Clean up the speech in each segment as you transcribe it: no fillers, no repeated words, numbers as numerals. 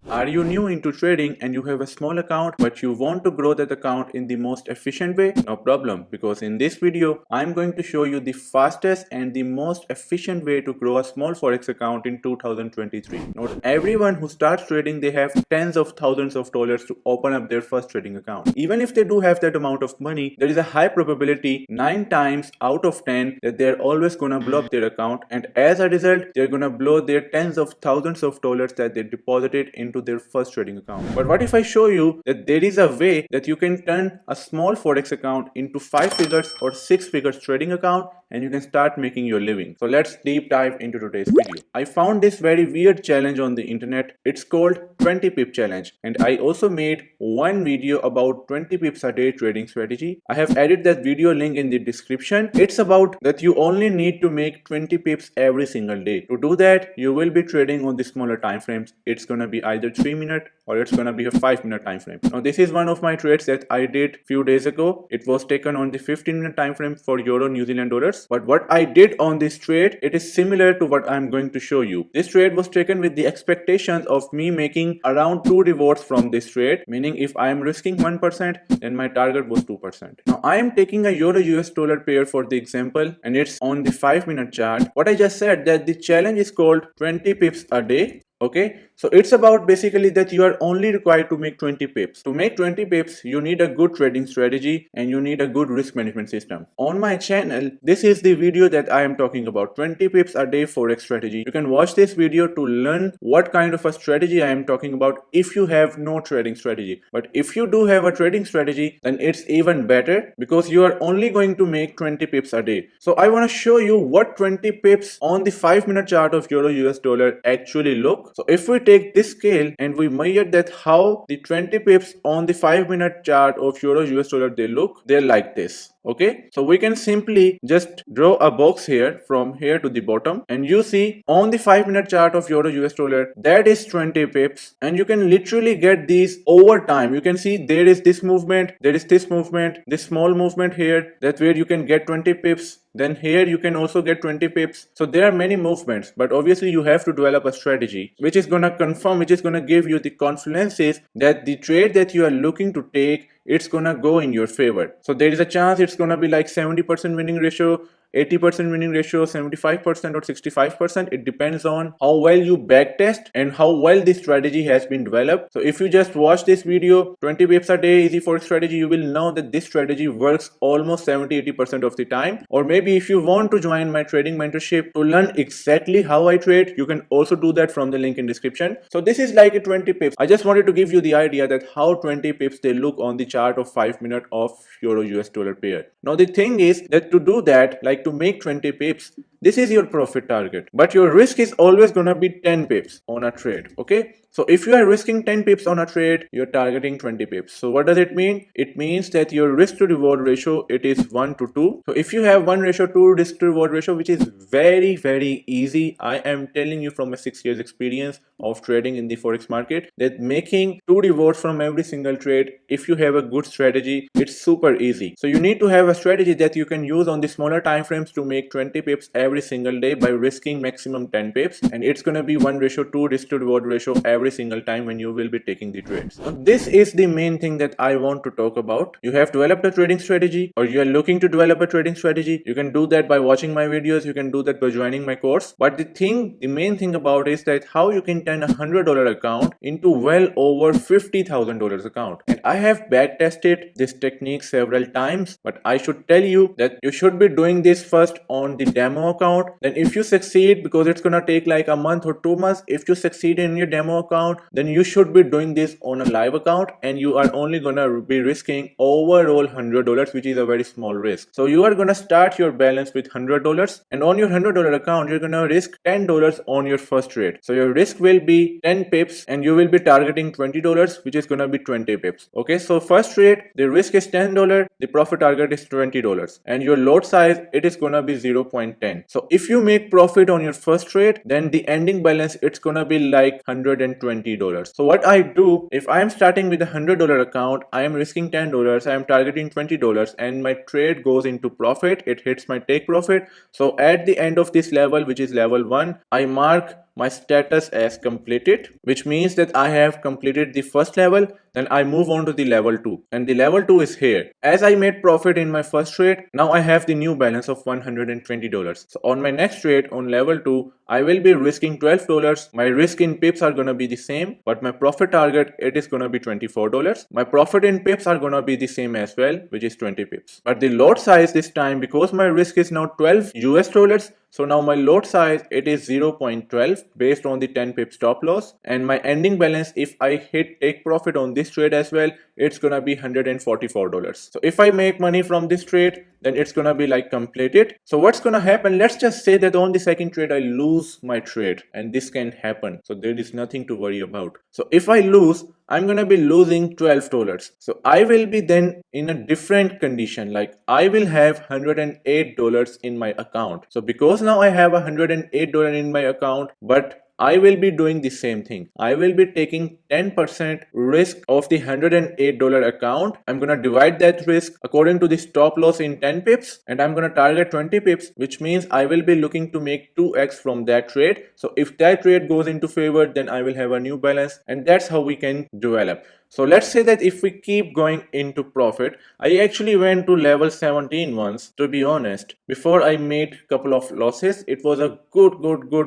Are you new into trading and you have a small account but you want to grow that account in the most efficient way? No problem, because in this video I'm going to show you the fastest and the most efficient way to grow a small forex account in 2023. Not everyone who starts trading, they have tens of thousands of dollars to open up their first trading account. Even if they do have that amount of money, there is a high probability 9 times out of 10 that they're always gonna blow up their account, and as a result they're gonna blow their tens of thousands of dollars that they deposited into their first trading account. But what if I show you that there is a way that you can turn a small forex account into 5 figures or 6 figures trading account and you can start making your living? So let's deep dive into today's video. I found this very weird challenge on the internet. It's called 20 pip challenge, and I also made one video about 20 pips a day trading strategy. I have added that video link in the description. It's about that you only need to make 20 pips every single day. To do that, you will be trading on the smaller time frames. It's gonna be either 3-minute or it's gonna be a 5-minute time frame. Now this is one of my trades that I did few days ago. It was taken on the 15-minute time frame for Euro New Zealand dollars. But what I did on this trade, it is similar to what I'm going to show you. This trade was taken with the expectations of me making around 2 rewards from this trade, meaning if I am risking 1%, then my target was 2%. Now I am taking a Euro US dollar pair for the example, and it's on the 5-minute chart. What I just said, that the challenge is called 20 pips a day. Okay, so it's about basically that you are only required to make 20 pips. To make 20 pips, you need a good trading strategy and you need a good risk management system. On my channel, this is the video that I am talking about, 20 pips a day forex strategy. You can watch this video to learn what kind of a strategy I am talking about if you have no trading strategy. But if you do have a trading strategy, then it's even better because you are only going to make 20 pips a day. So I want to show you what 20 pips on the 5-minute chart of Euro US dollar actually look. So if we take this scale and we measure that how the 20 pips on the 5-minute chart of Euro US dollar they look, they're like this. Okay, so we can simply just draw a box here from here to the bottom, and you see on the 5-minute chart of Euro US dollar that is 20 pips, and you can literally get these over time. You can see there is this movement, there is this movement, this small movement here, that's where you can get 20 pips. Then here you can also get 20 pips. So there are many movements, but obviously you have to develop a strategy which is gonna confirm, which is gonna give you the confidence that the trade that you are looking to take, it's gonna go in your favor. So there is a chance it's gonna be like 70% winning ratio, 80% winning ratio, 75% or 65%. It depends on how well you backtest and how well this strategy has been developed. So if you just watch this video, 20 pips a day easy forex strategy, you will know that this strategy works almost 70-80% of the time. Or maybe if you want to join my trading mentorship to learn exactly how I trade, you can also do that from the link in description. So this is like a 20 pips. I just wanted to give you the idea that how 20 pips they look on the chart of 5-minute of Euro US dollar pair. Now the thing is that to do that, like to make 20 pips, this is your profit target, but your risk is always gonna be 10 pips on a trade. Okay, so if you are risking 10 pips on a trade, you're targeting 20 pips. So what does it mean? It means that your risk to reward ratio, it is 1 to 2. So if you have 1:2 risk to reward ratio, which is very easy, I am telling you from a 6 years experience of trading in the forex market, that making 2 rewards from every single trade, if you have a good strategy, it's super easy. So you need to have a strategy that you can use on the smaller time frames to make 20 pips every single day by risking maximum 10 pips, and it's gonna be 1:2 risk to reward ratio every single time when you will be taking the trades. So this is the main thing that I want to talk about. You have developed a trading strategy, or you are looking to develop a trading strategy. You can do that by watching my videos, you can do that by joining my course. But the main thing about is that how you can turn a $100 account into well over $50,000 account. And I have back tested this technique several times, but I should tell you that you should be doing this first on the demo account. Then if you succeed, because it's gonna take like a month or 2 months, if you succeed in your demo account, then you should be doing this on a live account, and you are only gonna be risking overall $100, which is a very small risk. So you are gonna start your balance with $100, and on your $100 account you're gonna risk $10 on your first trade. So your risk will be 10 pips, and you will be targeting $20, which is gonna be 20 pips. Okay, so first trade, the risk is $10, the profit target is $20, and your lot size, it is gonna be 0.10. So if you make profit on your first trade, then the ending balance, it's gonna be like $120. So what I do, if I am starting with a $100 account, I am risking $10, I am targeting $20, and my trade goes into profit, it hits my take profit. So at the end of this level, which is level 1, I mark my status as completed, which means that I have completed the first level. Then I move on to the level 2, and the level 2 is here. As I made profit in my first trade, now I have the new balance of $120. So on my next trade on level 2, I will be risking $12. My risk in pips are gonna be the same, but my profit target, it is gonna be $24. My profit in pips are gonna be the same as well, which is 20 pips. But the lot size this time, because my risk is now 12 US dollars, so now my lot size, it is 0.12 based on the 10 pip stop loss, and my ending balance, if I hit take profit on this trade as well, it's gonna be $144. So if I make money from this trade, then it's gonna be like completed. So what's gonna happen? Let's just say that on the second trade I lose my trade, and this can happen. So there is nothing to worry about. So if I lose, I'm gonna be losing $12. So I will be then in a different condition. Like I will have $108 in my account. So because now I have $108 in my account, but I will be doing the same thing. I will be taking 10% risk of the $108 account. I'm gonna divide that risk according to the stop loss in 10 pips, and I'm gonna target 20 pips, which means I will be looking to make 2x from that trade. So if that trade goes into favor, then I will have a new balance, and that's how we can develop. So let's say that if we keep going into profit, I actually went to level 17 once, to be honest. Before I made a couple of losses, it was a good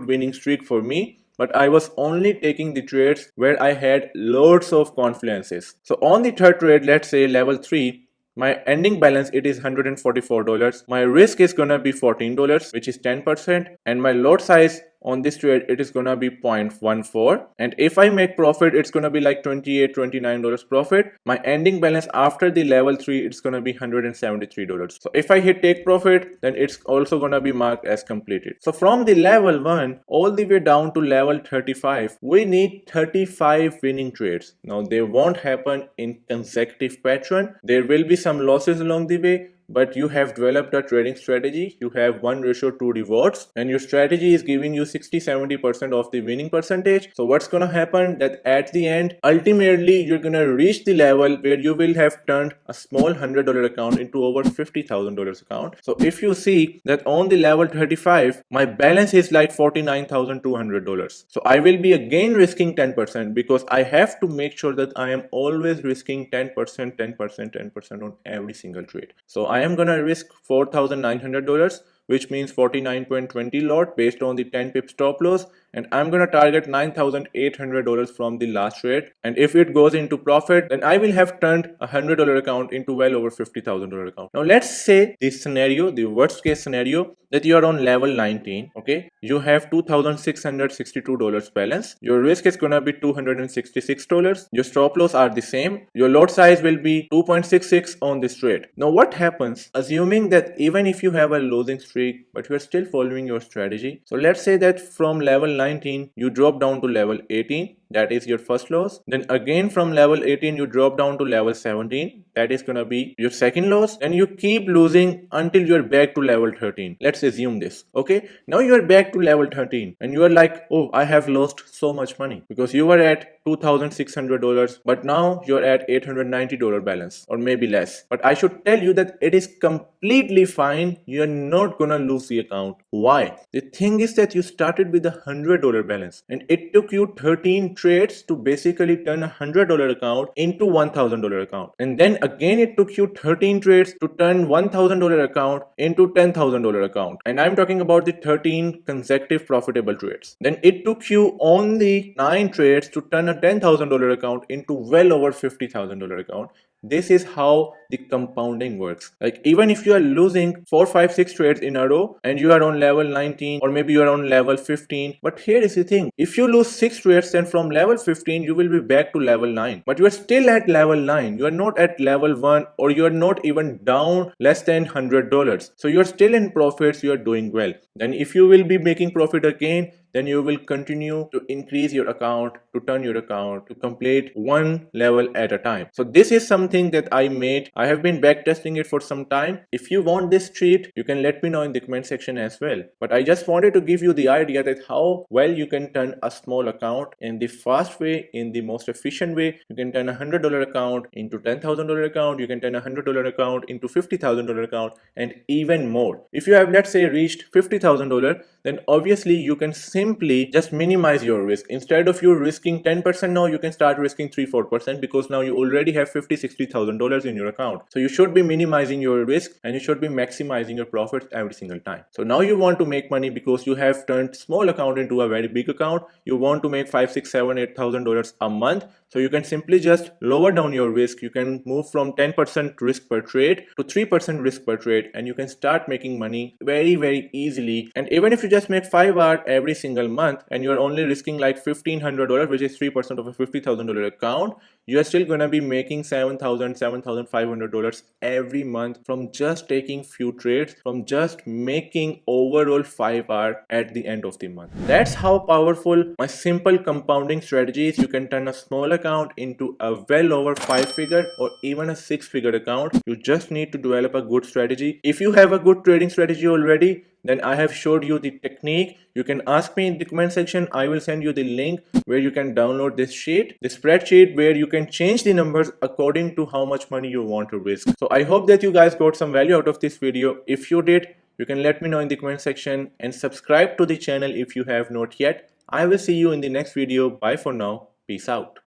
winning streak for me. But I was only taking the trades where I had loads of confidences. So on the third trade, let's say level 3, my ending balance, it is $144. My risk is gonna be $14, which is 10%, and my lot size on this trade, it is gonna be 0.14, and if I make profit, it's gonna be like $28-29 profit. My ending balance after the level 3, it's gonna be $173. So if I hit take profit, then it's also gonna be marked as completed. So from the level 1 all the way down to level 35, we need 35 winning trades. Now they won't happen in consecutive pattern. There will be some losses along the way, but you have developed a trading strategy. You have 1:2 rewards, and your strategy is giving you 60-70% of the winning percentage. So what's gonna happen, that at the end, ultimately you're gonna reach the level where you will have turned a small $100 account into over $50,000 account. So if you see that on the level 35, my balance is like $49,200. So I will be again risking 10%, because I have to make sure that I am always risking 10% on every single trade. So I am gonna risk $4,900, which means 49.20 lot based on the 10 pip stop loss, and I'm gonna target $9,800 from the last trade. And if it goes into profit, then I will have turned a $100 account into well over $50,000 account. Now let's say this scenario, the worst case scenario, that you are on level 19. Okay, you have $2,662 balance. Your risk is gonna be $266. Your stop loss are the same. Your lot size will be 2.66 on this trade. Now what happens, assuming that even if you have a losing streak, but you are still following your strategy? So let's say that from level 19 you drop down to level 18, that is your first loss. Then again from level 18 you drop down to level 17, that is gonna be your second loss. And you keep losing until you're back to level 13. Let's assume this. Okay, now you are back to level 13 and you are like, oh, I have lost so much money, because you were at $2,600, but now you're at $890 balance, or maybe less. But I should tell you that it is completely fine. You're not gonna lose the account. Why? The thing is that you started with a $100 balance, and it took you 13 trades to basically turn a $100 account into $1,000 account. And then again it took you 13 trades to turn $1,000 account into $10,000 account. And I'm talking about the 13 consecutive profitable trades. Then it took you only 9 trades to turn a $10,000 account into well over $50,000 account. This is how the compounding works. Like even if you are losing 4, 5, 6 trades in a row and you are on level 19, or maybe you are on level 15, but here is the thing, if you lose 6 trades, then from level 15 you will be back to level 9, but you are still at level 9. You are not at level 1, or you are not even down less than $100. So you are still in profits, you are doing well. Then if you will be making profit again, then you will continue to increase your account, to turn your account, to complete one level at a time. So this is something that I made. I have been backtesting it for some time. If you want this treat, you can let me know in the comment section as well. But I just wanted to give you the idea that how well you can turn a small account in the fast way, in the most efficient way. You can turn a $100 account into $10,000 account. You can turn a $100 account into $50,000 account, and even more. If you have, let's say, reached $50,000, then obviously you can simply just minimize your risk. Instead of you risking 10% now, you can start risking 3-4% because now you already have $50,000-$60,000 in your account. So you should be minimizing your risk and you should be maximizing your profits every single time. So now you want to make money because you have turned small account into a very big account. You want to make $5,000, $6,000, $7,000, $8,000 a month. So you can simply just lower down your risk. You can move from 10% risk per trade to 3% risk per trade, and you can start making money very easily. And even if you just make 5 hours every single month and you're only risking like $1,500, which is 3% of a $50,000 account, you are still gonna be making $7,000, $7,500 every month from just taking few trades, from just making overall 5 hours at the end of the month. That's how powerful my simple compounding strategy is. You can turn a small account into a well over 5-figure or even a 6-figure account. You just need to develop a good strategy. If you have a good trading strategy already, then I have showed you the technique. You can ask me in the comment section. I will send you the link where you can download this sheet, the spreadsheet, where you can change the numbers according to how much money you want to risk. So I hope that you guys got some value out of this video. If you did, you can let me know in the comment section and subscribe to the channel if you have not yet. I will see you in the next video. Bye for now. Peace out.